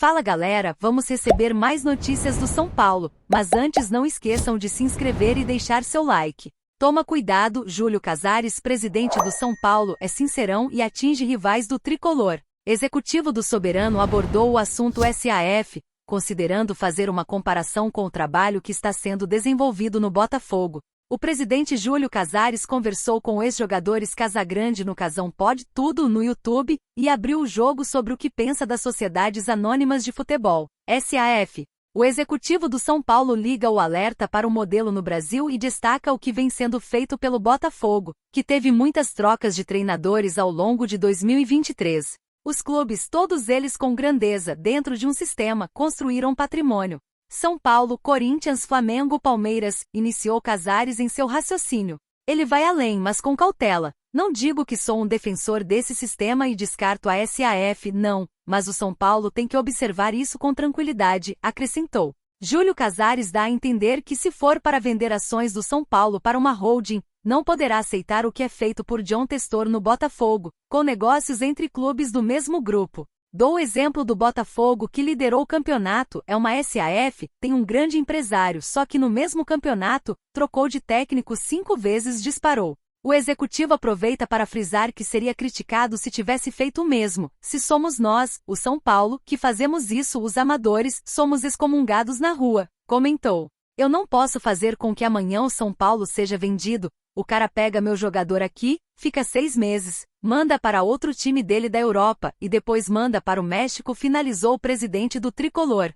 Fala galera, vamos receber mais notícias do São Paulo, mas antes não esqueçam de se inscrever e deixar seu like. Toma cuidado, Júlio Casares, presidente do São Paulo, é sincerão e atinge rivais do tricolor. Executivo do Soberano abordou o assunto SAF, considerando fazer uma comparação com o trabalho que está sendo desenvolvido no Botafogo. O presidente Júlio Casares conversou com ex-jogadores Casagrande no Casão Pode Tudo no YouTube e abriu o jogo sobre o que pensa das Sociedades Anônimas de Futebol, SAF. O executivo do São Paulo liga o alerta para o modelo no Brasil e destaca o que vem sendo feito pelo Botafogo, que teve muitas trocas de treinadores ao longo de 2023. Os clubes, todos eles com grandeza dentro de um sistema, construíram patrimônio. São Paulo, Corinthians, Flamengo, Palmeiras, iniciou Casares em seu raciocínio. Ele vai além, mas com cautela. Não digo que sou um defensor desse sistema e descarto a SAF, não, mas o São Paulo tem que observar isso com tranquilidade, acrescentou. Júlio Casares dá a entender que se for para vender ações do São Paulo para uma holding, não poderá aceitar o que é feito por John Textor no Botafogo, com negócios entre clubes do mesmo grupo. Dou o exemplo do Botafogo que liderou o campeonato, é uma SAF, tem um grande empresário, só que no mesmo campeonato, trocou de técnico 5 vezes, disparou. O executivo aproveita para frisar que seria criticado se tivesse feito o mesmo. Se somos nós, o São Paulo, que fazemos isso, os amadores, somos excomungados na rua, comentou. Eu não posso fazer com que amanhã o São Paulo seja vendido. O cara pega meu jogador aqui, fica 6 meses, manda para outro time dele da Europa e depois manda para o México, finalizou o presidente do tricolor.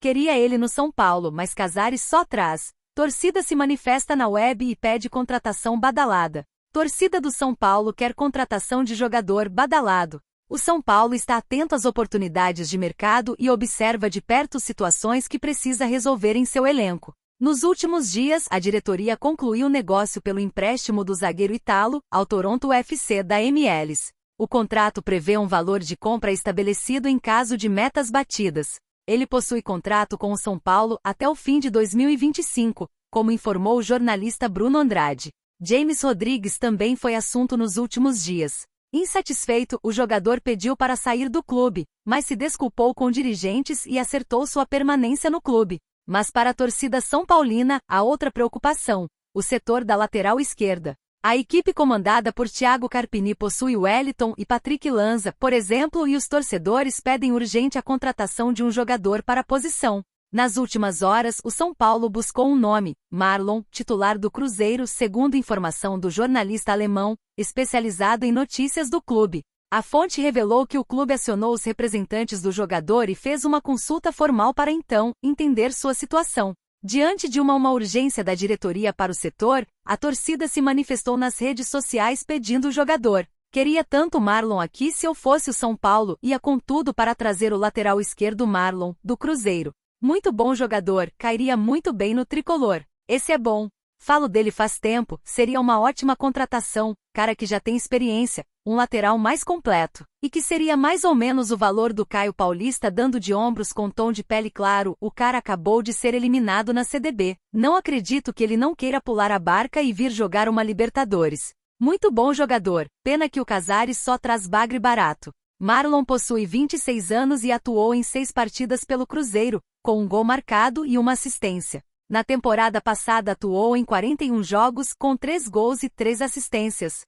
Queria ele no São Paulo, mas Casares só traz. Torcida se manifesta na web e pede contratação badalada. Torcida do São Paulo quer contratação de jogador badalado. O São Paulo está atento às oportunidades de mercado e observa de perto situações que precisa resolver em seu elenco. Nos últimos dias, a diretoria concluiu o negócio pelo empréstimo do zagueiro Ítalo ao Toronto FC da MLS. O contrato prevê um valor de compra estabelecido em caso de metas batidas. Ele possui contrato com o São Paulo até o fim de 2025, como informou o jornalista Bruno Andrade. James Rodrigues também foi assunto nos últimos dias. Insatisfeito, o jogador pediu para sair do clube, mas se desculpou com dirigentes e acertou sua permanência no clube. Mas para a torcida são paulina, há outra preocupação, o setor da lateral esquerda. A equipe comandada por Thiago Carpini possui Wellington e Patrick Lanza, por exemplo, e os torcedores pedem urgente a contratação de um jogador para a posição. Nas últimas horas, o São Paulo buscou um nome, Marlon, titular do Cruzeiro, segundo informação do jornalista alemão, especializado em notícias do clube. A fonte revelou que o clube acionou os representantes do jogador e fez uma consulta formal para então entender sua situação. Diante de uma urgência da diretoria para o setor, a torcida se manifestou nas redes sociais pedindo o jogador. Queria tanto Marlon aqui, se eu fosse o São Paulo, ia com tudo para trazer o lateral esquerdo Marlon, do Cruzeiro. Muito bom jogador, cairia muito bem no tricolor. Esse é bom. Falo dele faz tempo, seria uma ótima contratação, cara que já tem experiência, um lateral mais completo, e que seria mais ou menos o valor do Caio Paulista dando de ombros com tom de pele claro, o cara acabou de ser eliminado na CDB, não acredito que ele não queira pular a barca e vir jogar uma Libertadores. Muito bom jogador, pena que o Casares só traz bagre barato. Marlon possui 26 anos e atuou em 6 partidas pelo Cruzeiro, com um gol marcado e uma assistência. Na temporada passada atuou em 41 jogos, com 3 gols e 3 assistências.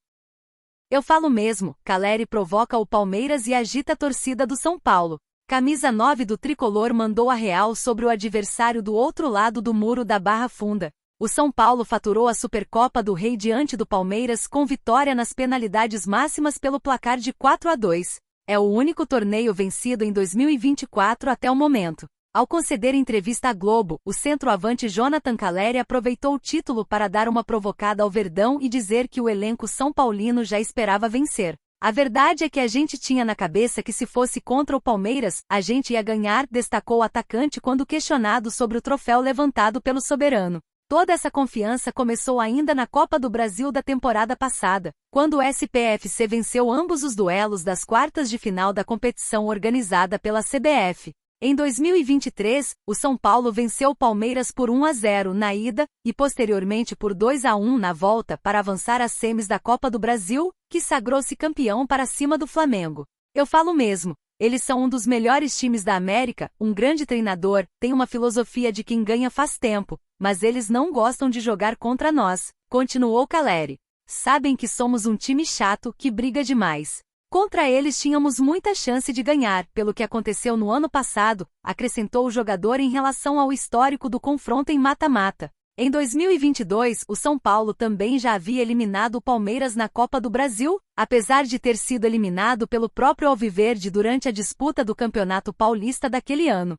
Eu falo mesmo, Caleri provoca o Palmeiras e agita a torcida do São Paulo. Camisa 9 do tricolor mandou a real sobre o adversário do outro lado do muro da Barra Funda. O São Paulo faturou a Supercopa do Rei diante do Palmeiras com vitória nas penalidades máximas pelo placar de 4-2. É o único torneio vencido em 2024 até o momento. Ao conceder entrevista à Globo, o centroavante Jonathan Caleri aproveitou o título para dar uma provocada ao Verdão e dizer que o elenco são paulino já esperava vencer. A verdade é que a gente tinha na cabeça que se fosse contra o Palmeiras, a gente ia ganhar, destacou o atacante quando questionado sobre o troféu levantado pelo Soberano. Toda essa confiança começou ainda na Copa do Brasil da temporada passada, quando o SPFC venceu ambos os duelos das quartas de final da competição organizada pela CBF. Em 2023, o São Paulo venceu o Palmeiras por 1-0 na ida, e posteriormente por 2-1 na volta para avançar às semis da Copa do Brasil, que sagrou-se campeão para cima do Flamengo. Eu falo mesmo, Eles são um dos melhores times da América, um grande treinador, tem uma filosofia de quem ganha faz tempo, mas eles não gostam de jogar contra nós, continuou Caleri. Sabem que somos um time chato, que briga demais. Contra eles tínhamos muita chance de ganhar, pelo que aconteceu no ano passado, acrescentou o jogador em relação ao histórico do confronto em mata-mata. Em 2022, o São Paulo também já havia eliminado o Palmeiras na Copa do Brasil, apesar de ter sido eliminado pelo próprio Alviverde durante a disputa do Campeonato Paulista daquele ano.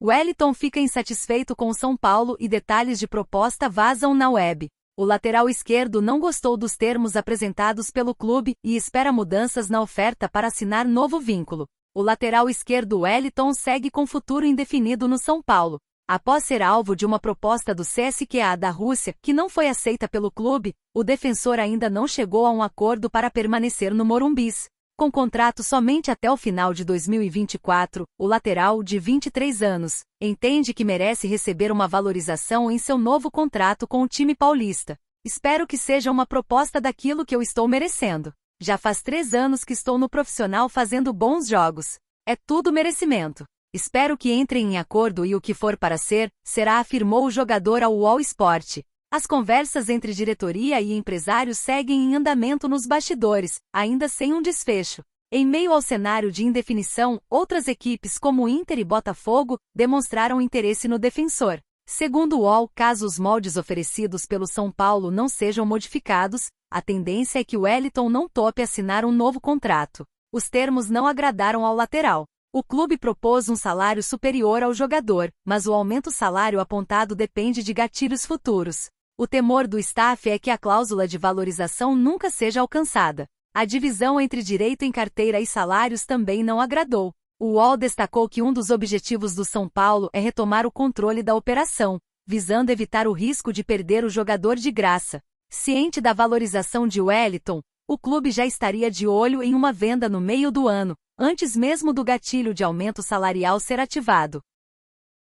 Wellington fica insatisfeito com o São Paulo e detalhes de proposta vazam na web. O lateral esquerdo não gostou dos termos apresentados pelo clube e espera mudanças na oferta para assinar novo vínculo. O lateral esquerdo Wellington segue com futuro indefinido no São Paulo. Após ser alvo de uma proposta do CSKA da Rússia, que não foi aceita pelo clube, o defensor ainda não chegou a um acordo para permanecer no Morumbis. Com contrato somente até o final de 2024, o lateral, de 23 anos, entende que merece receber uma valorização em seu novo contrato com o time paulista. Espero que seja uma proposta daquilo que eu estou merecendo. Já faz 3 anos que estou no profissional fazendo bons jogos. É tudo merecimento. Espero que entrem em acordo e o que for para ser, será, afirmou o jogador ao UOL Sport. As conversas entre diretoria e empresários seguem em andamento nos bastidores, ainda sem um desfecho. Em meio ao cenário de indefinição, outras equipes como Inter e Botafogo demonstraram interesse no defensor. Segundo o UOL, caso os moldes oferecidos pelo São Paulo não sejam modificados, a tendência é que o Wellington não tope assinar um novo contrato. Os termos não agradaram ao lateral. O clube propôs um salário superior ao jogador, mas o aumento salário apontado depende de gatilhos futuros. O temor do staff é que a cláusula de valorização nunca seja alcançada. A divisão entre direito em carteira e salários também não agradou. O UOL destacou que um dos objetivos do São Paulo é retomar o controle da operação, visando evitar o risco de perder o jogador de graça. Ciente da valorização de Wellington, o clube já estaria de olho em uma venda no meio do ano, antes mesmo do gatilho de aumento salarial ser ativado.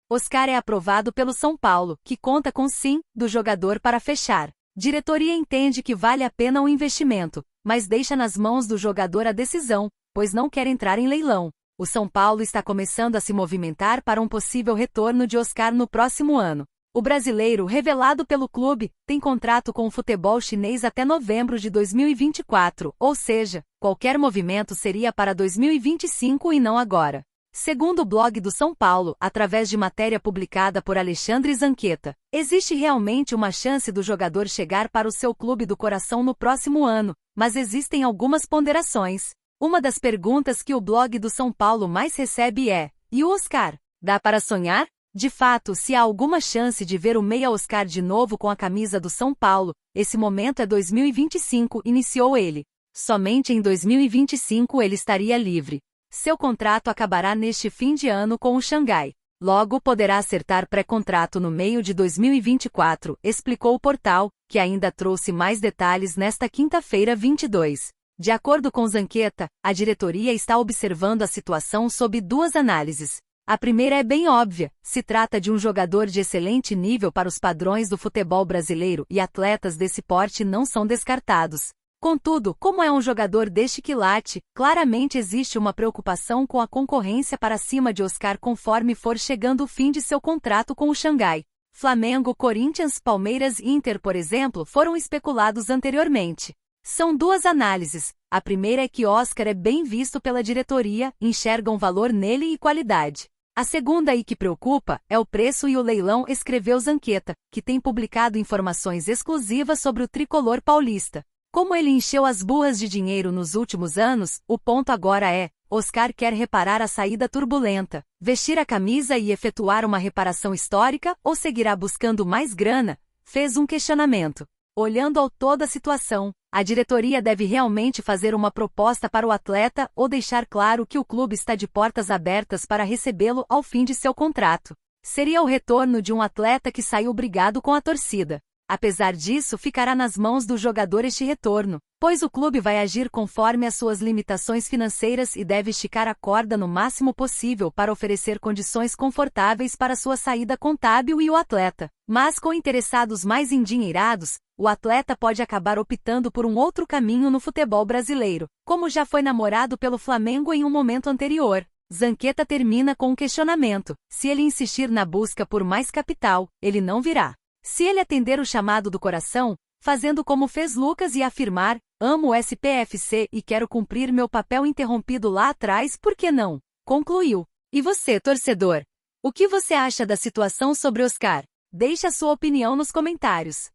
Oscar é aprovado pelo São Paulo, que conta com sim do jogador para fechar. Diretoria entende que vale a pena o investimento, mas deixa nas mãos do jogador a decisão, pois não quer entrar em leilão. O São Paulo está começando a se movimentar para um possível retorno de Oscar no próximo ano. O brasileiro, revelado pelo clube, tem contrato com o futebol chinês até novembro de 2024, ou seja, qualquer movimento seria para 2025 e não agora. Segundo o blog do São Paulo, através de matéria publicada por Alexandre Zanqueta, existe realmente uma chance do jogador chegar para o seu clube do coração no próximo ano, mas existem algumas ponderações. Uma das perguntas que o blog do São Paulo mais recebe é: e o Oscar? Dá para sonhar? De fato, se há alguma chance de ver o meia Oscar de novo com a camisa do São Paulo, esse momento é 2025, iniciou ele. Somente em 2025 ele estaria livre. Seu contrato acabará neste fim de ano com o Xangai. Logo poderá acertar pré-contrato no meio de 2024, explicou o portal, que ainda trouxe mais detalhes nesta quinta-feira 22. De acordo com Zanqueta, a diretoria está observando a situação sob 2 análises. A primeira é bem óbvia, se trata de um jogador de excelente nível para os padrões do futebol brasileiro e atletas desse porte não são descartados. Contudo, como é um jogador deste quilate, claramente existe uma preocupação com a concorrência para cima de Oscar conforme for chegando o fim de seu contrato com o Xangai. Flamengo, Corinthians, Palmeiras e Inter, por exemplo, foram especulados anteriormente. São 2 análises. A primeira é que Oscar é bem visto pela diretoria, enxergam valor nele e qualidade. A segunda e que preocupa é o preço e o leilão, escreveu Zanqueta, que tem publicado informações exclusivas sobre o tricolor paulista. Como ele encheu as burras de dinheiro nos últimos anos, o ponto agora é: Oscar quer reparar a saída turbulenta, vestir a camisa e efetuar uma reparação histórica ou seguirá buscando mais grana? Fez um questionamento. Olhando ao toda a situação, a diretoria deve realmente fazer uma proposta para o atleta ou deixar claro que o clube está de portas abertas para recebê-lo ao fim de seu contrato. Seria o retorno de um atleta que saiu brigado com a torcida. Apesar disso, ficará nas mãos do jogador este retorno, pois o clube vai agir conforme as suas limitações financeiras e deve esticar a corda no máximo possível para oferecer condições confortáveis para sua saída contábil e o atleta. Mas com interessados mais endinheirados, o atleta pode acabar optando por um outro caminho no futebol brasileiro, como já foi namorado pelo Flamengo em um momento anterior. Zanqueta termina com um questionamento: se ele insistir na busca por mais capital, ele não virá. Se ele atender o chamado do coração, fazendo como fez Lucas e afirmar: amo o SPFC e quero cumprir meu papel interrompido lá atrás, por que não? Concluiu. E você, torcedor? O que você acha da situação sobre Oscar? Deixe a sua opinião nos comentários.